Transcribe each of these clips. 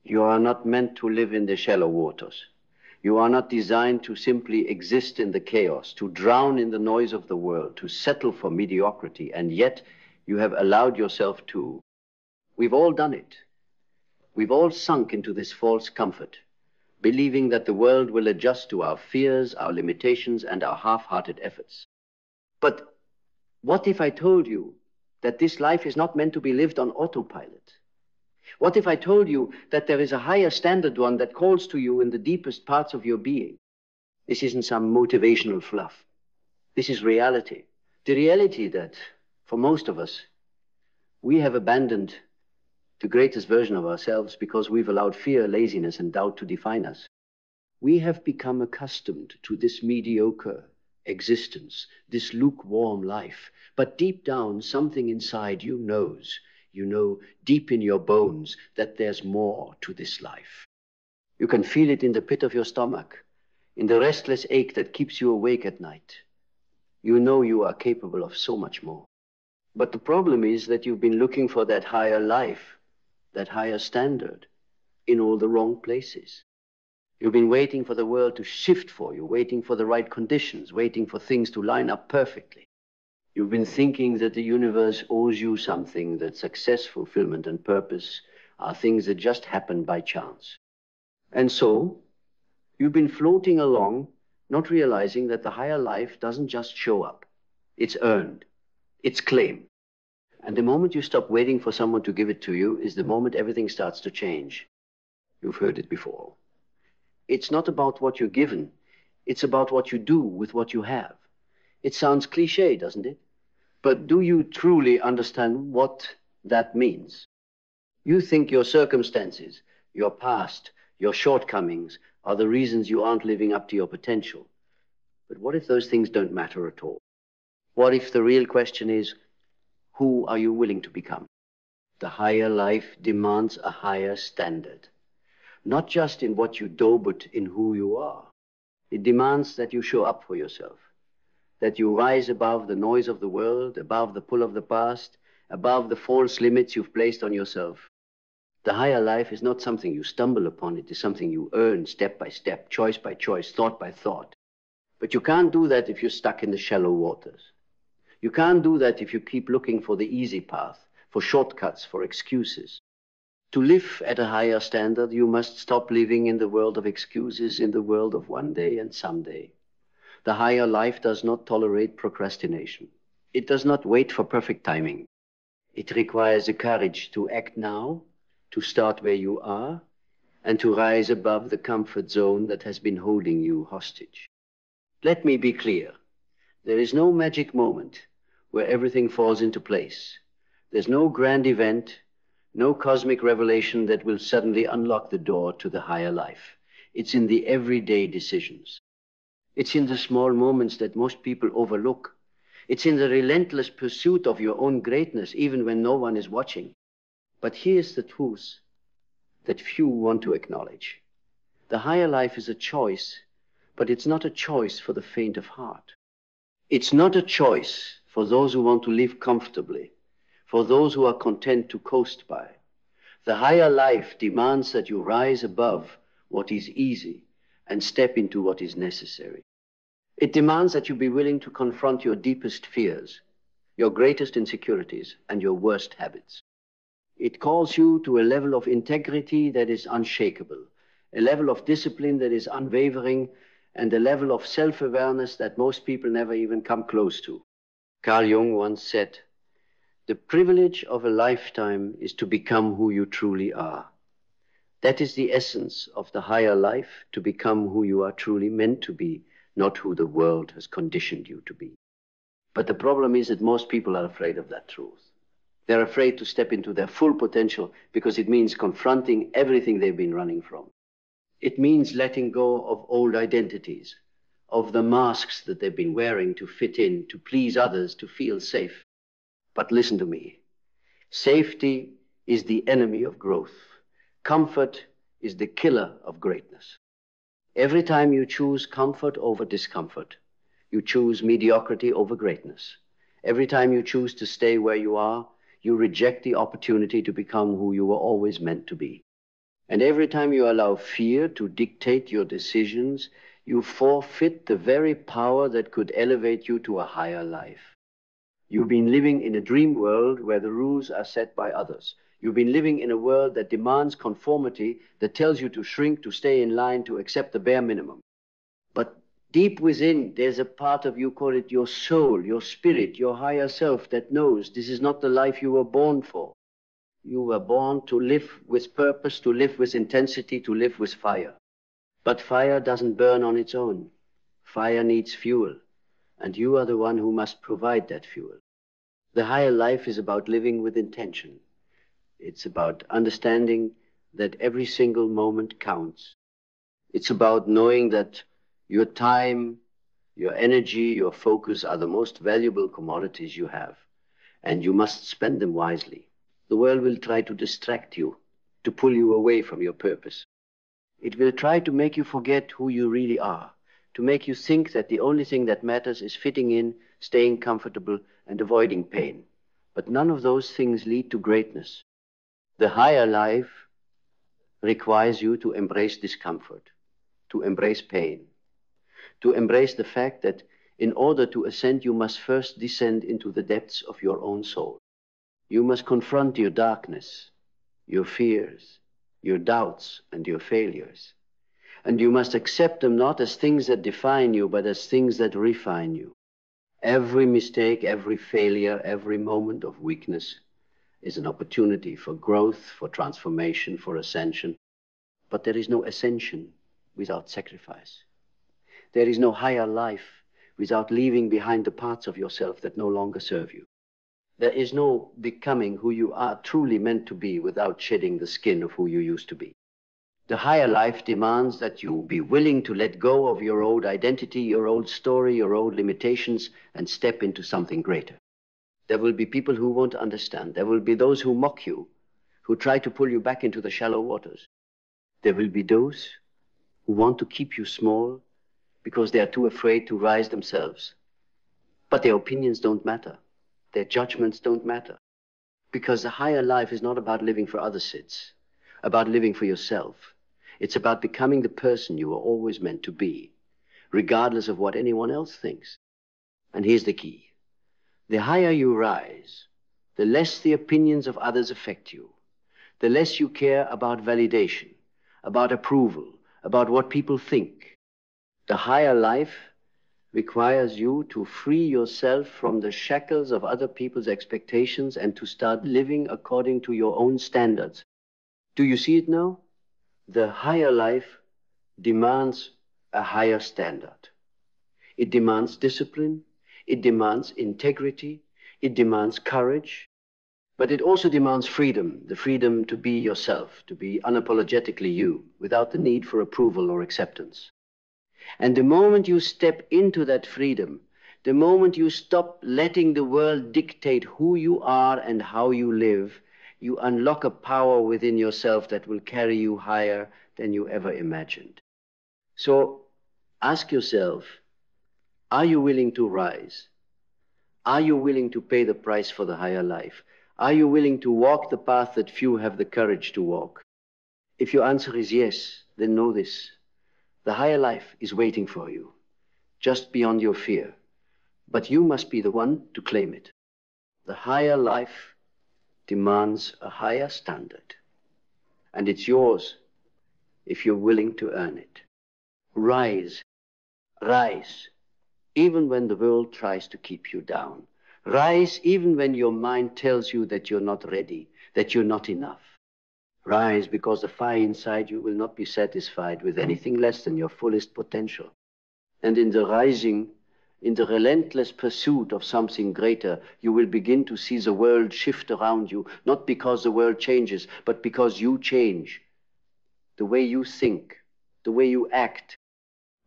You are not meant to live in the shallow waters. You are not designed to simply exist in the chaos, to drown in the noise of the world, to settle for mediocrity, and yet you have allowed yourself to. We've all done it. We've all sunk into this false comfort, believing that the world will adjust to our fears, our limitations, and our half-hearted efforts. But what if I told you that this life is not meant to be lived on autopilot? What if I told you that there is a higher standard one that calls to you in the deepest parts of your being? This isn't some motivational fluff. This is reality. The reality that, for most of us, we have abandoned the greatest version of ourselves because we've allowed fear, laziness, and doubt to define us. We have become accustomed to this mediocre existence, this lukewarm life. But deep down, something inside you knows. You know deep in your bones that there's more to this life. You can feel it in the pit of your stomach, in the restless ache that keeps you awake at night. You know you are capable of so much more. But the problem is that you've been looking for that higher life, that higher standard, in all the wrong places. You've been waiting for the world to shift for you, waiting for the right conditions, waiting for things to line up perfectly. You've been thinking that the universe owes you something, that success, fulfillment, and purpose are things that just happen by chance. And so, you've been floating along, not realizing that the higher life doesn't just show up. It's earned. It's claimed. And the moment you stop waiting for someone to give it to you is the moment everything starts to change. You've heard it before. It's not about what you're given. It's about what you do with what you have. It sounds cliché, doesn't it? But do you truly understand what that means? You think your circumstances, your past, your shortcomings are the reasons you aren't living up to your potential. But what if those things don't matter at all? What if the real question is, who are you willing to become? The higher life demands a higher standard. Not just in what you do, but in who you are. It demands that you show up for yourself. That you rise above the noise of the world, above the pull of the past, above the false limits you've placed on yourself. The higher life is not something you stumble upon. It is something you earn step by step, choice by choice, thought by thought. But you can't do that if you're stuck in the shallow waters. You can't do that if you keep looking for the easy path, for shortcuts, for excuses. To live at a higher standard, you must stop living in the world of excuses, in the world of one day and someday. The higher life does not tolerate procrastination. It does not wait for perfect timing. It requires the courage to act now, to start where you are, and to rise above the comfort zone that has been holding you hostage. Let me be clear. There is no magic moment where everything falls into place. There's no grand event, no cosmic revelation that will suddenly unlock the door to the higher life. It's in the everyday decisions. It's in the small moments that most people overlook. It's in the relentless pursuit of your own greatness, even when no one is watching. But here's the truth that few want to acknowledge. The higher life is a choice, but it's not a choice for the faint of heart. It's not a choice for those who want to live comfortably, for those who are content to coast by. The higher life demands that you rise above what is easy and step into what is necessary. It demands that you be willing to confront your deepest fears, your greatest insecurities, and your worst habits. It calls you to a level of integrity that is unshakable, a level of discipline that is unwavering, and a level of self-awareness that most people never even come close to. Carl Jung once said, "The privilege of a lifetime is to become who you truly are." That is the essence of the higher life, to become who you are truly meant to be, not who the world has conditioned you to be. But the problem is that most people are afraid of that truth. They're afraid to step into their full potential because it means confronting everything they've been running from. It means letting go of old identities, of the masks that they've been wearing to fit in, to please others, to feel safe. But listen to me. Safety is the enemy of growth. Comfort is the killer of greatness. Every time you choose comfort over discomfort, you choose mediocrity over greatness. Every time you choose to stay where you are, you reject the opportunity to become who you were always meant to be. And every time you allow fear to dictate your decisions, you forfeit the very power that could elevate you to a higher life. You've been living in a dream world where the rules are set by others. You've been living in a world that demands conformity, that tells you to shrink, to stay in line, to accept the bare minimum. But deep within, there's a part of you, call it your soul, your spirit, your higher self, that knows this is not the life you were born for. You were born to live with purpose, to live with intensity, to live with fire. But fire doesn't burn on its own. Fire needs fuel, and you are the one who must provide that fuel. The higher life is about living with intention. It's about understanding that every single moment counts. It's about knowing that your time, your energy, your focus are the most valuable commodities you have, and you must spend them wisely. The world will try to distract you, to pull you away from your purpose. It will try to make you forget who you really are, to make you think that the only thing that matters is fitting in, staying comfortable, and avoiding pain. But none of those things lead to greatness. The higher life requires you to embrace discomfort, to embrace pain, to embrace the fact that in order to ascend, you must first descend into the depths of your own soul. You must confront your darkness, your fears, your doubts, and your failures. And you must accept them not as things that define you, but as things that refine you. Every mistake, every failure, every moment of weakness is an opportunity for growth, for transformation, for ascension. But there is no ascension without sacrifice. There is no higher life without leaving behind the parts of yourself that no longer serve you. There is no becoming who you are truly meant to be without shedding the skin of who you used to be. The higher life demands that you be willing to let go of your old identity, your old story, your old limitations, and step into something greater. There will be people who won't understand. There will be those who mock you, who try to pull you back into the shallow waters. There will be those who want to keep you small because they are too afraid to rise themselves. But their opinions don't matter. Their judgments don't matter. Because the higher life is not about living for others, it's about living for yourself. It's about becoming the person you were always meant to be, regardless of what anyone else thinks. And here's the key. The higher you rise, the less the opinions of others affect you, the less you care about validation, about approval, about what people think. The higher life requires you to free yourself from the shackles of other people's expectations and to start living according to your own standards. Do you see it now? The higher life demands a higher standard. It demands discipline, it demands integrity, it demands courage, but it also demands freedom, the freedom to be yourself, to be unapologetically you, without the need for approval or acceptance. And the moment you step into that freedom, the moment you stop letting the world dictate who you are and how you live, you unlock a power within yourself that will carry you higher than you ever imagined. So ask yourself, are you willing to rise? Are you willing to pay the price for the higher life? Are you willing to walk the path that few have the courage to walk? If your answer is yes, then know this. The higher life is waiting for you, just beyond your fear. But you must be the one to claim it. The higher life demands a higher standard. And it's yours if you're willing to earn it. Rise, rise, even when the world tries to keep you down. Rise even when your mind tells you that you're not ready, that you're not enough. Rise because the fire inside you will not be satisfied with anything less than your fullest potential. And in the rising, in the relentless pursuit of something greater, you will begin to see the world shift around you, not because the world changes, but because you change. The way you think, the way you act,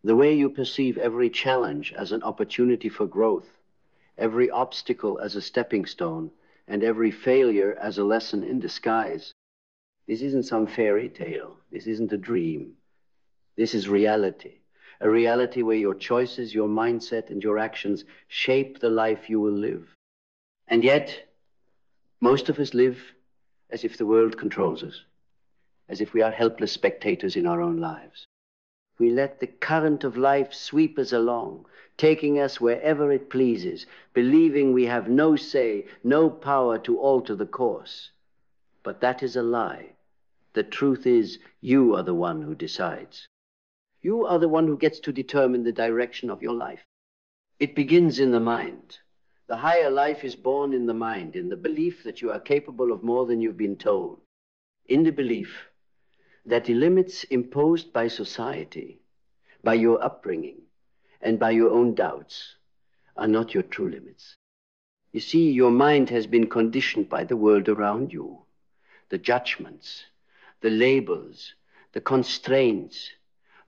the way you perceive every challenge as an opportunity for growth, every obstacle as a stepping stone, and every failure as a lesson in disguise. This isn't some fairy tale. This isn't a dream. This is reality. A reality where your choices, your mindset, and your actions shape the life you will live. And yet, most of us live as if the world controls us. as if we are helpless spectators in our own lives. We let the current of life sweep us along, taking us wherever it pleases, believing we have no say, no power to alter the course. But that is a lie. The truth is, you are the one who decides. You are the one who gets to determine the direction of your life. It begins in the mind. The higher life is born in the mind, in the belief that you are capable of more than you've been told, in the belief that the limits imposed by society, by your upbringing, and by your own doubts are not your true limits. You see, your mind has been conditioned by the world around you, the judgments, the labels, the constraints,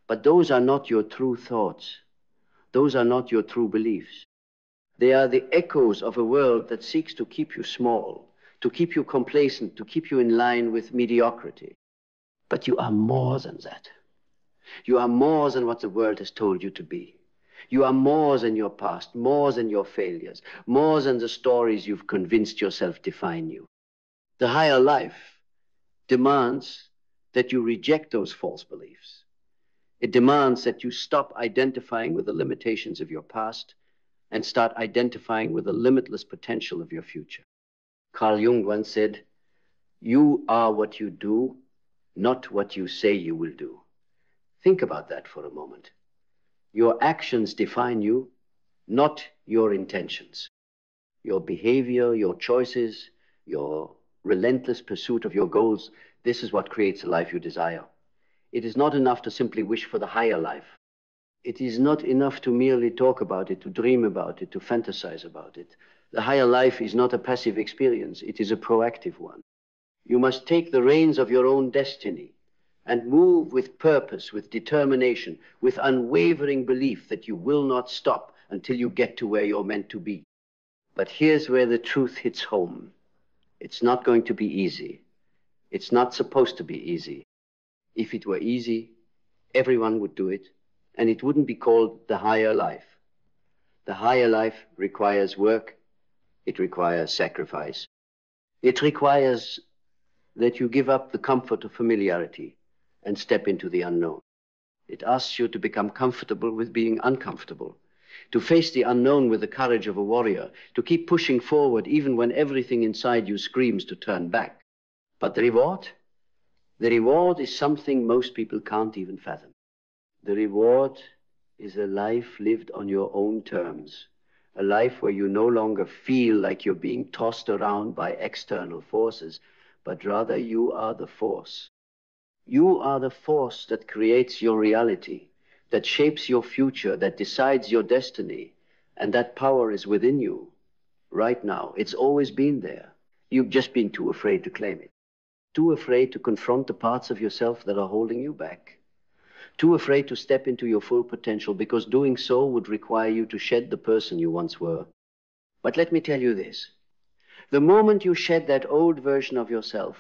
but those are not your true thoughts. Those are not your true beliefs. They are the echoes of a world that seeks to keep you small, to keep you complacent, to keep you in line with mediocrity. But you are more than that. You are more than what the world has told you to be. You are more than your past, more than your failures, more than the stories you've convinced yourself define you. The higher life demands that you reject those false beliefs. It demands that you stop identifying with the limitations of your past and start identifying with the limitless potential of your future. Carl Jung once said, "You are what you do, not what you say you will do." Think about that for a moment. Your actions define you, not your intentions. Your behavior, your choices, your relentless pursuit of your goals, this is what creates the life you desire. It is not enough to simply wish for the higher life. It is not enough to merely talk about it, to dream about it, to fantasize about it. The higher life is not a passive experience. It is a proactive one. You must take the reins of your own destiny and move with purpose, with determination, with unwavering belief that you will not stop until you get to where you're meant to be. But here's where the truth hits home. It's not going to be easy. It's not supposed to be easy. If it were easy, everyone would do it, and it wouldn't be called the higher life. The higher life requires work. It requires sacrifice. It requires that you give up the comfort of familiarity and step into the unknown. It asks you to become comfortable with being uncomfortable, to face the unknown with the courage of a warrior, to keep pushing forward even when everything inside you screams to turn back. But the reward? The reward is something most people can't even fathom. The reward is a life lived on your own terms, a life where you no longer feel like you're being tossed around by external forces, but rather you are the force. You are the force that creates your reality, that shapes your future, that decides your destiny, and that power is within you right now. It's always been there. You've just been too afraid to claim it, too afraid to confront the parts of yourself that are holding you back, too afraid to step into your full potential, because doing so would require you to shed the person you once were. But let me tell you this. The moment you shed that old version of yourself,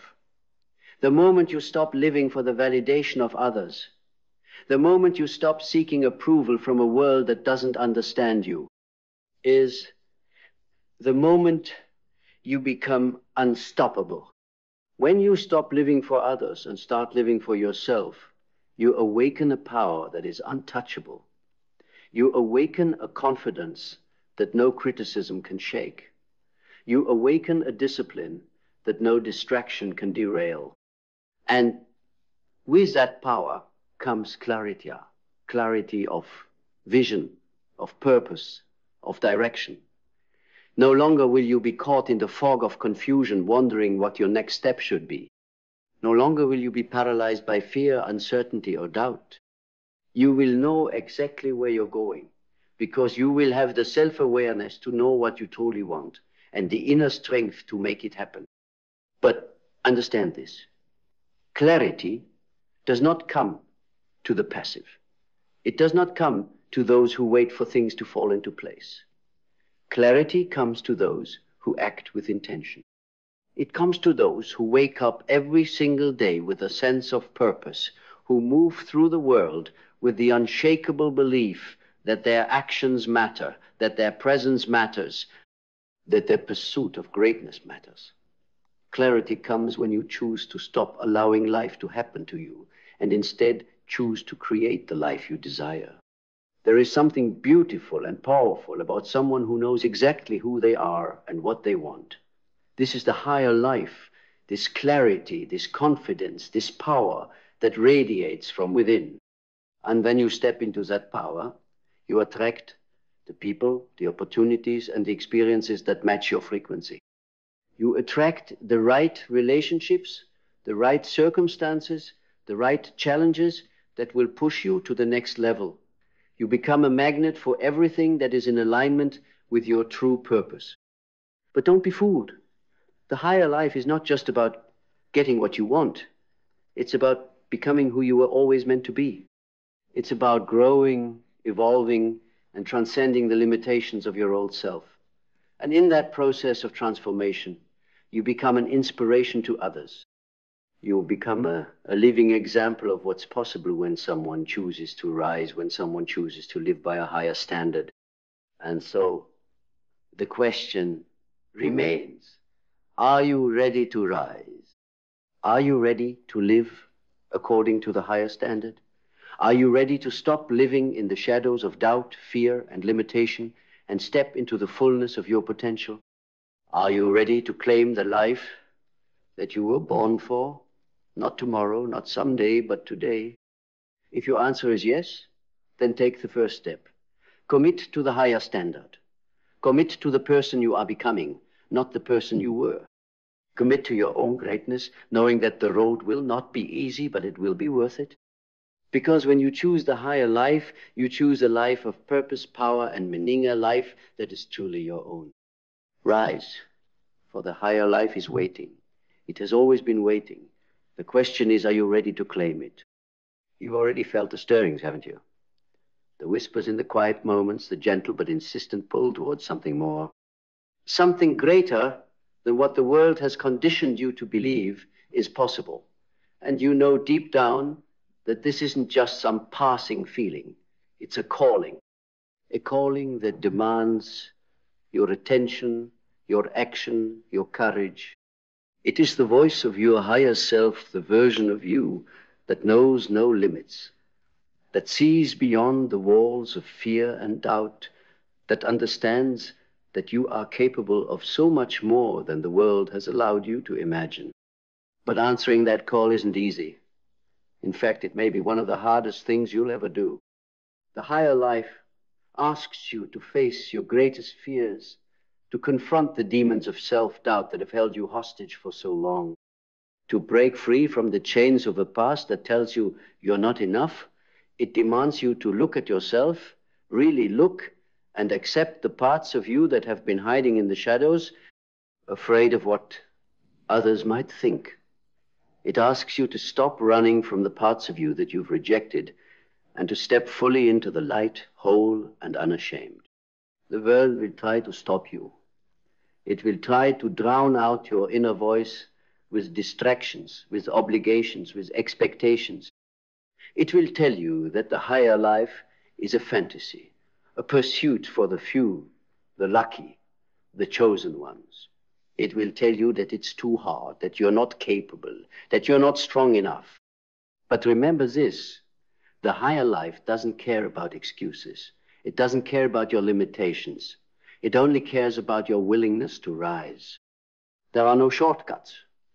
the moment you stop living for the validation of others, the moment you stop seeking approval from a world that doesn't understand you, is the moment you become unstoppable. When you stop living for others and start living for yourself, you awaken a power that is untouchable. You awaken a confidence that no criticism can shake. You awaken a discipline that no distraction can derail. And with that power comes clarity, clarity of vision, of purpose, of direction. No longer will you be caught in the fog of confusion, wondering what your next step should be. No longer will you be paralyzed by fear, uncertainty, or doubt. You will know exactly where you're going, because you will have the self-awareness to know what you truly want and the inner strength to make it happen. But understand this. Clarity does not come to the passive. It does not come to those who wait for things to fall into place. Clarity comes to those who act with intention. It comes to those who wake up every single day with a sense of purpose, who move through the world with the unshakable belief that their actions matter, that their presence matters, that their pursuit of greatness matters. Clarity comes when you choose to stop allowing life to happen to you and instead choose to create the life you desire. There is something beautiful and powerful about someone who knows exactly who they are and what they want. This is the higher life, this clarity, this confidence, this power that radiates from within. And when you step into that power, you attract the people, the opportunities, and the experiences that match your frequency. You attract the right relationships, the right circumstances, the right challenges that will push you to the next level. You become a magnet for everything that is in alignment with your true purpose. But don't be fooled. The higher life is not just about getting what you want. It's about becoming who you were always meant to be. It's about growing, evolving, and transcending the limitations of your old self. And in that process of transformation, you become an inspiration to others. You become a living example of what's possible when someone chooses to rise, when someone chooses to live by a higher standard. And so the question remains, are you ready to rise? Are you ready to live according to the higher standard? Are you ready to stop living in the shadows of doubt, fear, and limitation and step into the fullness of your potential? Are you ready to claim the life that you were born for? Not tomorrow, not someday, but today. If your answer is yes, then take the first step. Commit to the higher standard. Commit to the person you are becoming, not the person you were. Commit to your own greatness, knowing that the road will not be easy, but it will be worth it. Because when you choose the higher life, you choose a life of purpose, power, and meaning, a life that is truly your own. Rise, for the higher life is waiting. It has always been waiting. The question is, are you ready to claim it? You've already felt the stirrings, haven't you? The whispers in the quiet moments, the gentle but insistent pull towards something more. Something greater than what the world has conditioned you to believe is possible. And you know deep down that this isn't just some passing feeling. It's a calling that demands your attention, your action, your courage. It is the voice of your higher self, the version of you that knows no limits, that sees beyond the walls of fear and doubt, that understands that you are capable of so much more than the world has allowed you to imagine. But answering that call isn't easy. In fact, it may be one of the hardest things you'll ever do. The higher life asks you to face your greatest fears, to confront the demons of self-doubt that have held you hostage for so long, to break free from the chains of a past that tells you you're not enough. It demands you to look at yourself, really look, and accept the parts of you that have been hiding in the shadows, afraid of what others might think. It asks you to stop running from the parts of you that you've rejected and to step fully into the light, whole and unashamed. The world will try to stop you. It will try to drown out your inner voice with distractions, with obligations, with expectations. It will tell you that the higher life is a fantasy, a pursuit for the few, the lucky, the chosen ones. It will tell you that it's too hard, that you're not capable, that you're not strong enough. But remember this, the higher life doesn't care about excuses. It doesn't care about your limitations. It only cares about your willingness to rise. There are no shortcuts,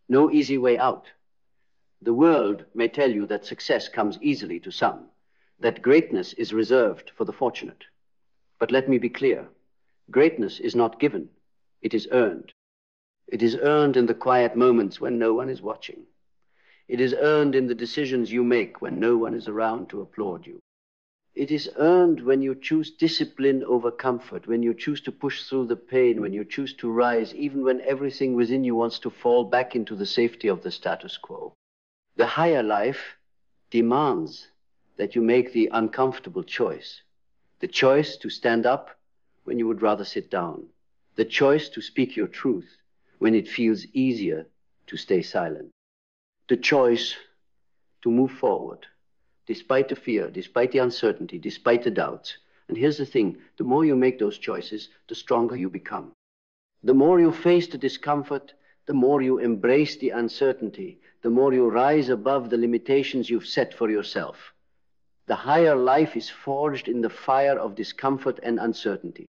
no easy way out. The world may tell you that success comes easily to some, that greatness is reserved for the fortunate. But let me be clear, greatness is not given, it is earned. It is earned in the quiet moments when no one is watching. It is earned in the decisions you make when no one is around to applaud you. It is earned when you choose discipline over comfort, when you choose to push through the pain, when you choose to rise, even when everything within you wants to fall back into the safety of the status quo. The higher life demands that you make the uncomfortable choice. The choice to stand up when you would rather sit down. The choice to speak your truth when it feels easier to stay silent. The choice to move forward, despite the fear, despite the uncertainty, despite the doubts. And here's the thing, the more you make those choices, the stronger you become. The more you face the discomfort, the more you embrace the uncertainty, the more you rise above the limitations you've set for yourself. The higher life is forged in the fire of discomfort and uncertainty.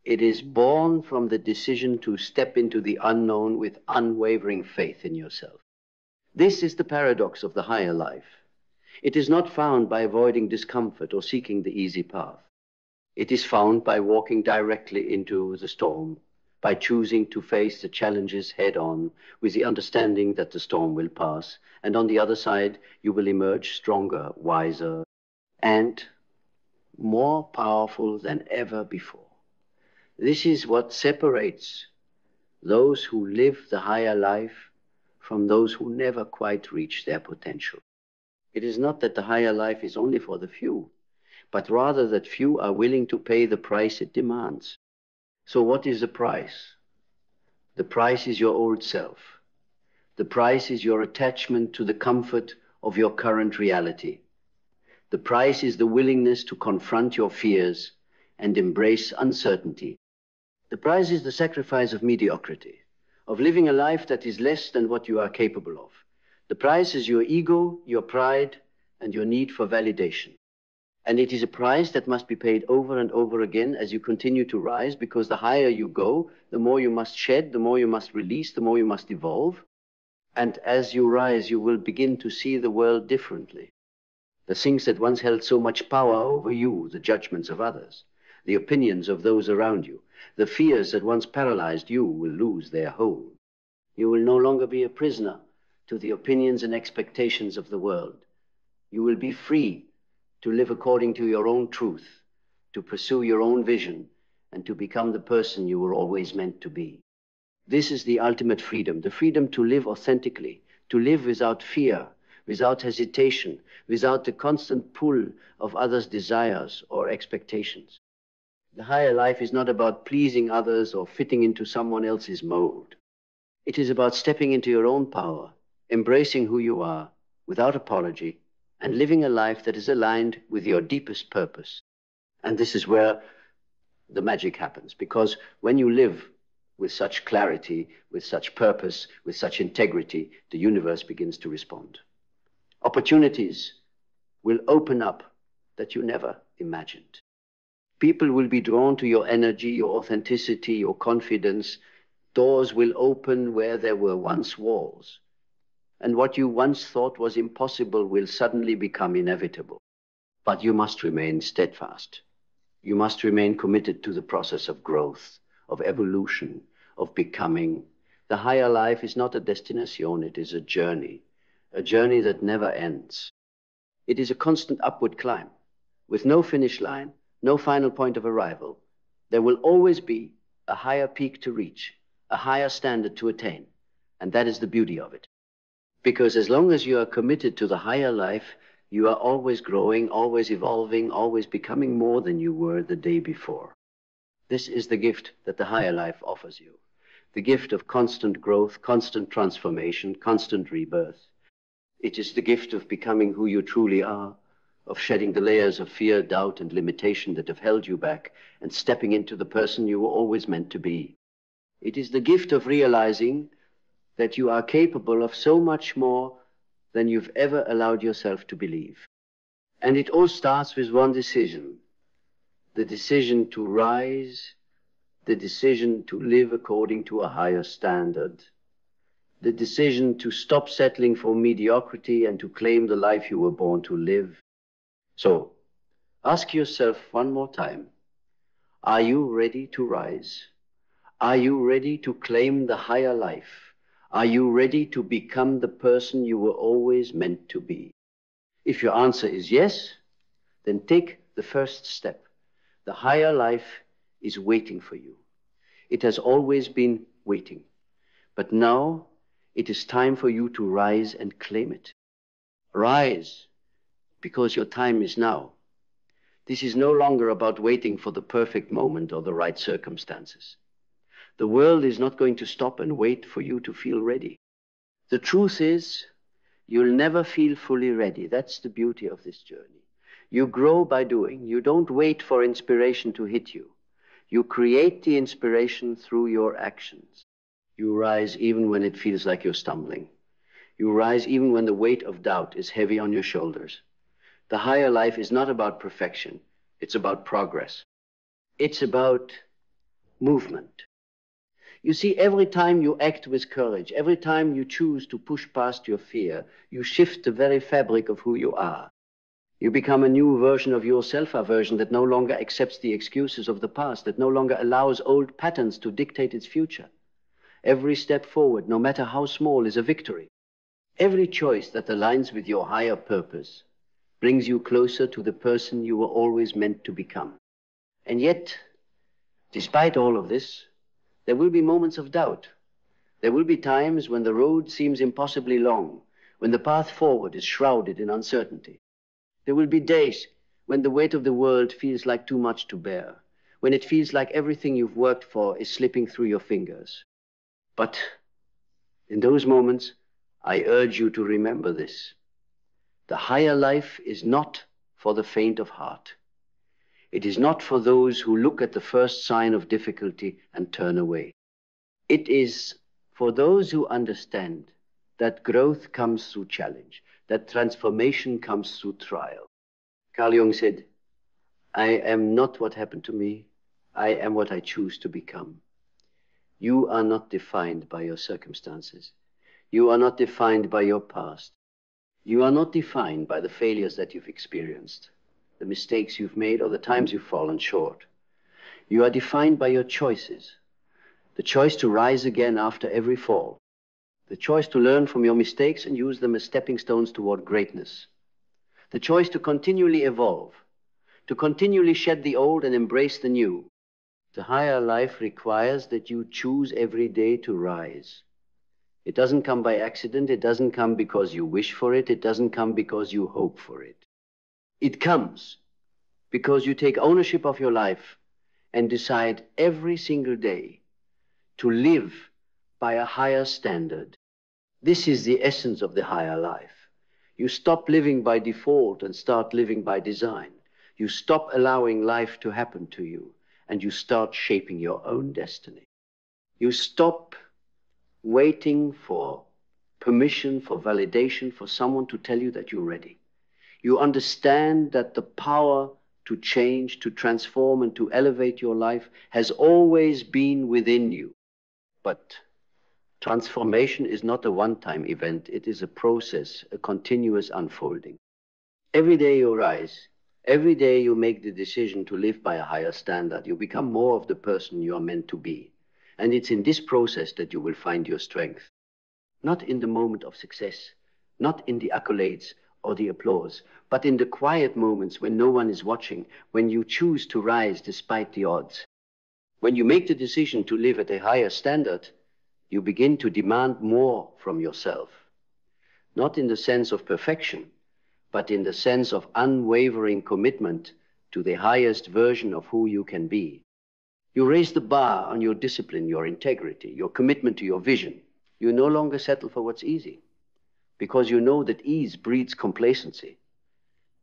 It is born from the decision to step into the unknown with unwavering faith in yourself. This is the paradox of the higher life. It is not found by avoiding discomfort or seeking the easy path. It is found by walking directly into the storm, by choosing to face the challenges head on with the understanding that the storm will pass, and on the other side you will emerge stronger, wiser, and more powerful than ever before. This is what separates those who live the higher life from those who never quite reach their potential. It is not that the higher life is only for the few, but rather that few are willing to pay the price it demands. So what is the price? The price is your old self. The price is your attachment to the comfort of your current reality. The price is the willingness to confront your fears and embrace uncertainty. The price is the sacrifice of mediocrity, of living a life that is less than what you are capable of. The price is your ego, your pride, and your need for validation. And it is a price that must be paid over and over again as you continue to rise, because the higher you go, the more you must shed, the more you must release, the more you must evolve. And as you rise, you will begin to see the world differently. The things that once held so much power over you, the judgments of others, the opinions of those around you, the fears that once paralyzed you, will lose their hold. You will no longer be a prisoner to the opinions and expectations of the world. You will be free to live according to your own truth, to pursue your own vision, and to become the person you were always meant to be. This is the ultimate freedom, the freedom to live authentically, to live without fear, without hesitation, without the constant pull of others' desires or expectations. The higher life is not about pleasing others or fitting into someone else's mold. It is about stepping into your own power, embracing who you are without apology, and living a life that is aligned with your deepest purpose. And this is where the magic happens, because when you live with such clarity, with such purpose, with such integrity, the universe begins to respond. Opportunities will open up that you never imagined. People will be drawn to your energy, your authenticity, your confidence. Doors will open where there were once walls. And what you once thought was impossible will suddenly become inevitable. But you must remain steadfast. You must remain committed to the process of growth, of evolution, of becoming. The higher life is not a destination, it is a journey that never ends. It is a constant upward climb, with no finish line, no final point of arrival. There will always be a higher peak to reach, a higher standard to attain, and that is the beauty of it. Because as long as you are committed to the higher life, you are always growing, always evolving, always becoming more than you were the day before. This is the gift that the higher life offers you. The gift of constant growth, constant transformation, constant rebirth. It is the gift of becoming who you truly are, of shedding the layers of fear, doubt, and limitation that have held you back, and stepping into the person you were always meant to be. It is the gift of realizing that you are capable of so much more than you've ever allowed yourself to believe. And it all starts with one decision: the decision to rise, the decision to live according to a higher standard, the decision to stop settling for mediocrity and to claim the life you were born to live. So, ask yourself one more time, are you ready to rise? Are you ready to claim the higher life? Are you ready to become the person you were always meant to be? If your answer is yes, then take the first step. The higher life is waiting for you. It has always been waiting. But now it is time for you to rise and claim it. Rise, because your time is now. This is no longer about waiting for the perfect moment or the right circumstances. The world is not going to stop and wait for you to feel ready. The truth is, you'll never feel fully ready. That's the beauty of this journey. You grow by doing. You don't wait for inspiration to hit you. You create the inspiration through your actions. You rise even when it feels like you're stumbling. You rise even when the weight of doubt is heavy on your shoulders. The higher life is not about perfection. It's about progress. It's about movement. You see, every time you act with courage, every time you choose to push past your fear, you shift the very fabric of who you are. You become a new version of yourself, a version that no longer accepts the excuses of the past, that no longer allows old patterns to dictate its future. Every step forward, no matter how small, is a victory. Every choice that aligns with your higher purpose brings you closer to the person you were always meant to become. And yet, despite all of this, there will be moments of doubt. There will be times when the road seems impossibly long, when the path forward is shrouded in uncertainty. There will be days when the weight of the world feels like too much to bear, when it feels like everything you've worked for is slipping through your fingers. But in those moments, I urge you to remember this. The higher life is not for the faint of heart. It is not for those who look at the first sign of difficulty and turn away. It is for those who understand that growth comes through challenge, that transformation comes through trial. Carl Jung said, "I am not what happened to me. I am what I choose to become." You are not defined by your circumstances. You are not defined by your past. You are not defined by the failures that you've experienced, the mistakes you've made, or the times you've fallen short. You are defined by your choices. The choice to rise again after every fall. The choice to learn from your mistakes and use them as stepping stones toward greatness. The choice to continually evolve, to continually shed the old and embrace the new. The higher life requires that you choose every day to rise. It doesn't come by accident. It doesn't come because you wish for it. It doesn't come because you hope for it. It comes because you take ownership of your life and decide every single day to live by a higher standard. This is the essence of the higher life. You stop living by default and start living by design. You stop allowing life to happen to you, and you start shaping your own destiny. You stop waiting for permission, for validation, for someone to tell you that you're ready. You understand that the power to change, to transform, and to elevate your life has always been within you. But transformation is not a one-time event. It is a process, a continuous unfolding. Every day you rise, every day you make the decision to live by a higher standard. You become more of the person you are meant to be. And it's in this process that you will find your strength. Not in the moment of success, not in the accolades or the applause, but in the quiet moments when no one is watching, when you choose to rise despite the odds. When you make the decision to live at a higher standard, you begin to demand more from yourself. Not in the sense of perfection, but in the sense of unwavering commitment to the highest version of who you can be. You raise the bar on your discipline, your integrity, your commitment to your vision. You no longer settle for what's easy, because you know that ease breeds complacency,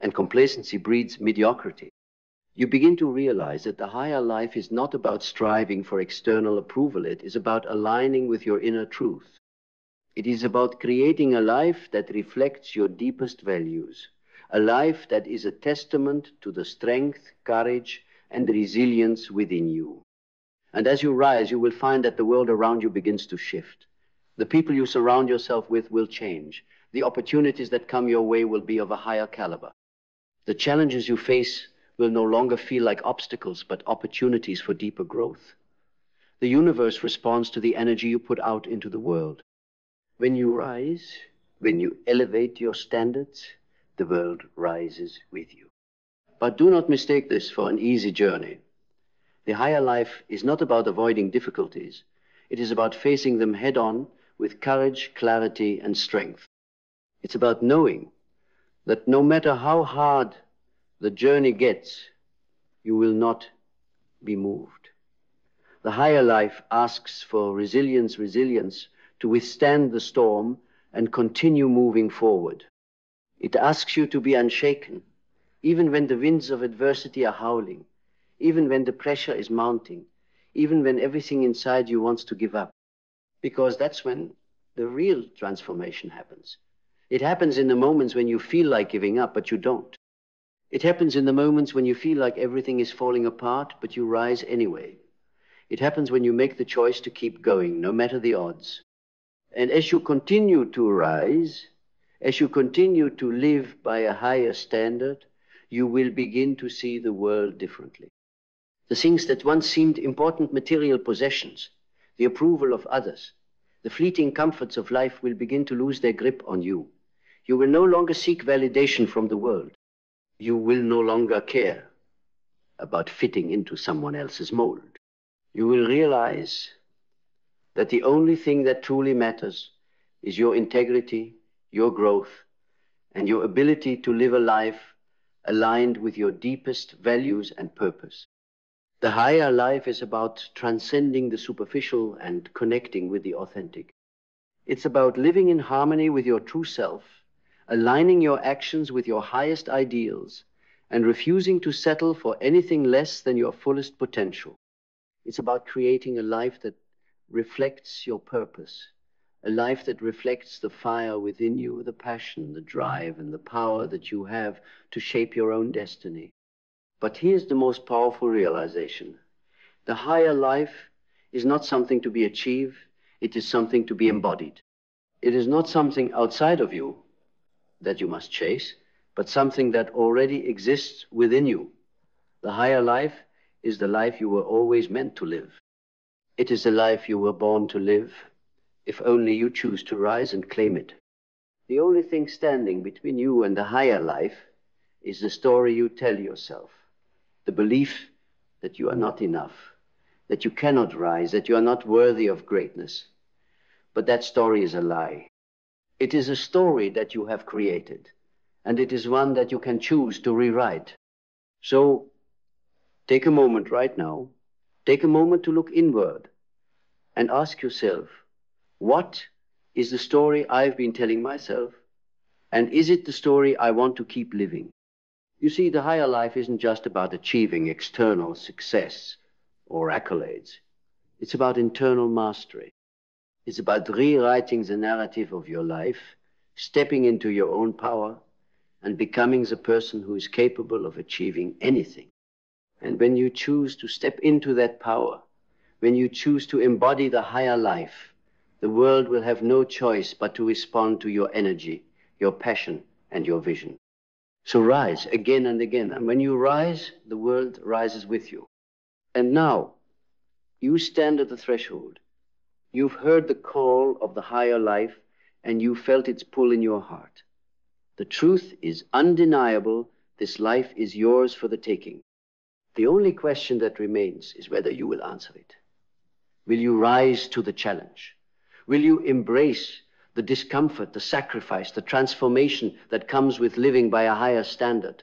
and complacency breeds mediocrity. You begin to realize that the higher life is not about striving for external approval. It is about aligning with your inner truth. It is about creating a life that reflects your deepest values, a life that is a testament to the strength, courage, and resilience within you. And as you rise, you will find that the world around you begins to shift. The people you surround yourself with will change. The opportunities that come your way will be of a higher caliber. The challenges you face will no longer feel like obstacles, but opportunities for deeper growth. The universe responds to the energy you put out into the world. When you rise, when you elevate your standards, the world rises with you. But do not mistake this for an easy journey. The higher life is not about avoiding difficulties. It is about facing them head on with courage, clarity, and strength. It's about knowing that no matter how hard the journey gets, you will not be moved. The higher life asks for resilience to withstand the storm and continue moving forward. It asks you to be unshaken, even when the winds of adversity are howling, even when the pressure is mounting, even when everything inside you wants to give up. because that's when the real transformation happens. It happens in the moments when you feel like giving up, but you don't. It happens in the moments when you feel like everything is falling apart, but you rise anyway. It happens when you make the choice to keep going, no matter the odds. And as you continue to rise, as you continue to live by a higher standard, you will begin to see the world differently. The things that once seemed important material possessions, the approval of others, the fleeting comforts of life will begin to lose their grip on you. You will no longer seek validation from the world. You will no longer care about fitting into someone else's mold. You will realize that the only thing that truly matters is your integrity, your growth, and your ability to live a life aligned with your deepest values and purpose. The higher life is about transcending the superficial and connecting with the authentic. It's about living in harmony with your true self, aligning your actions with your highest ideals, and refusing to settle for anything less than your fullest potential. It's about creating a life that reflects your purpose, a life that reflects the fire within you, the passion, the drive, and the power that you have to shape your own destiny. But here's the most powerful realization. The higher life is not something to be achieved, it is something to be embodied. It is not something outside of you that you must chase, but something that already exists within you. The higher life is the life you were always meant to live. It is the life you were born to live, if only you choose to rise and claim it. The only thing standing between you and the higher life is the story you tell yourself, the belief that you are not enough, that you cannot rise, that you are not worthy of greatness. But that story is a lie. It is a story that you have created, and it is one that you can choose to rewrite. So take a moment right now, take a moment to look inward and ask yourself, what is the story I've been telling myself? And is it the story I want to keep living? You see, the higher life isn't just about achieving external success or accolades. It's about internal mastery. It's about rewriting the narrative of your life, stepping into your own power, and becoming the person who is capable of achieving anything. And when you choose to step into that power, when you choose to embody the higher life, the world will have no choice but to respond to your energy, your passion, and your vision. So rise again and again. And when you rise, the world rises with you. And now, you stand at the threshold. You've heard the call of the higher life, and you felt its pull in your heart. The truth is undeniable. This life is yours for the taking. The only question that remains is whether you will answer it. Will you rise to the challenge? Will you embrace the discomfort, the sacrifice, the transformation that comes with living by a higher standard?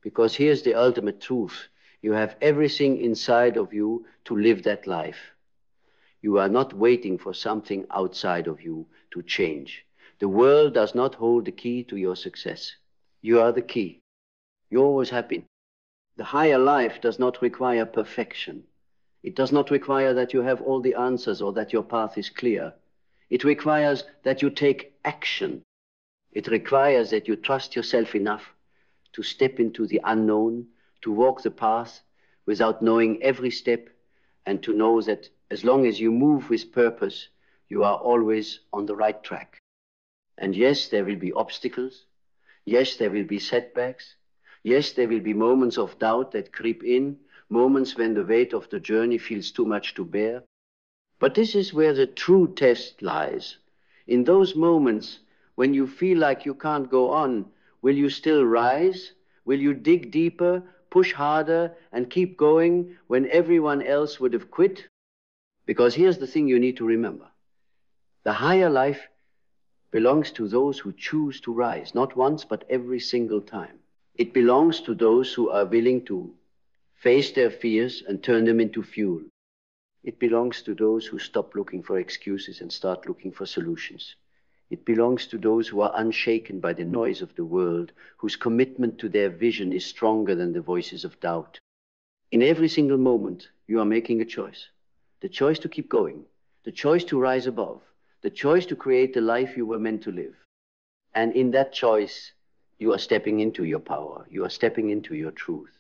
Because here's the ultimate truth. You have everything inside of you to live that life. You are not waiting for something outside of you to change. The world does not hold the key to your success. You are the key. You always have been. The higher life does not require perfection. It does not require that you have all the answers or that your path is clear. It requires that you take action. It requires that you trust yourself enough to step into the unknown, to walk the path without knowing every step, and to know that as long as you move with purpose, you are always on the right track. And yes, there will be obstacles. Yes, there will be setbacks. Yes, there will be moments of doubt that creep in, moments when the weight of the journey feels too much to bear. But this is where the true test lies. In those moments when you feel like you can't go on, will you still rise? Will you dig deeper, push harder, and keep going when everyone else would have quit? Because here's the thing you need to remember. The higher life belongs to those who choose to rise, not once, but every single time. It belongs to those who are willing to face their fears and turn them into fuel. It belongs to those who stop looking for excuses and start looking for solutions. It belongs to those who are unshaken by the noise of the world, whose commitment to their vision is stronger than the voices of doubt. In every single moment, you are making a choice. The choice to keep going, the choice to rise above, the choice to create the life you were meant to live. And in that choice, you are stepping into your power. You are stepping into your truth.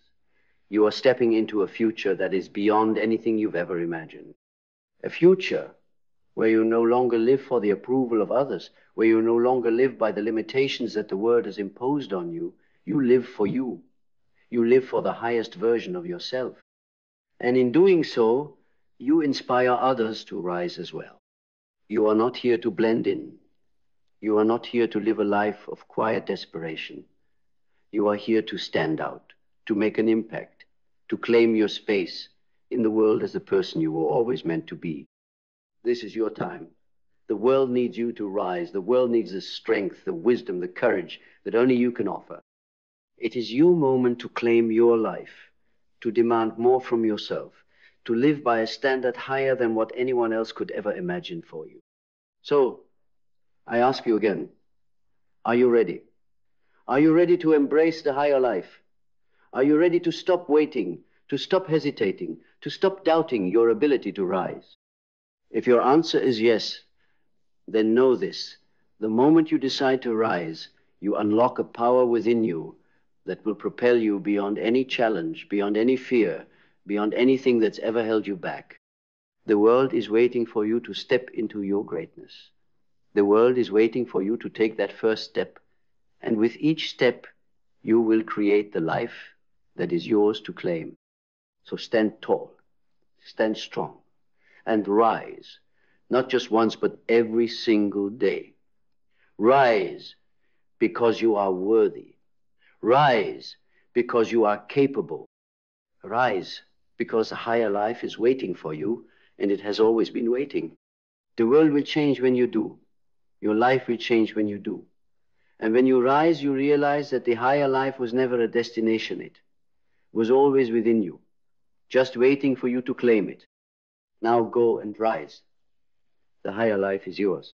You are stepping into a future that is beyond anything you've ever imagined. A future where you no longer live for the approval of others, where you no longer live by the limitations that the world has imposed on you. You live for you. You live for the highest version of yourself. And in doing so, you inspire others to rise as well. You are not here to blend in. You are not here to live a life of quiet desperation. You are here to stand out, to make an impact, to claim your space in the world as the person you were always meant to be. This is your time. The world needs you to rise. The world needs the strength, the wisdom, the courage that only you can offer. It is your moment to claim your life, to demand more from yourself, to live by a standard higher than what anyone else could ever imagine for you. So, I ask you again, are you ready? Are you ready to embrace the higher life? Are you ready to stop waiting, to stop hesitating, to stop doubting your ability to rise? If your answer is yes, then know this. The moment you decide to rise, you unlock a power within you that will propel you beyond any challenge, beyond any fear, beyond anything that's ever held you back. The world is waiting for you to step into your greatness. The world is waiting for you to take that first step. And with each step, you will create the life that is yours to claim. So stand tall, stand strong, and rise, not just once, but every single day. Rise because you are worthy. Rise because you are capable. Rise because a higher life is waiting for you, and it has always been waiting. The world will change when you do. Your life will change when you do. And when you rise, you realize that the higher life was never a destination. It was always within you, just waiting for you to claim it. Now go and rise. The higher life is yours.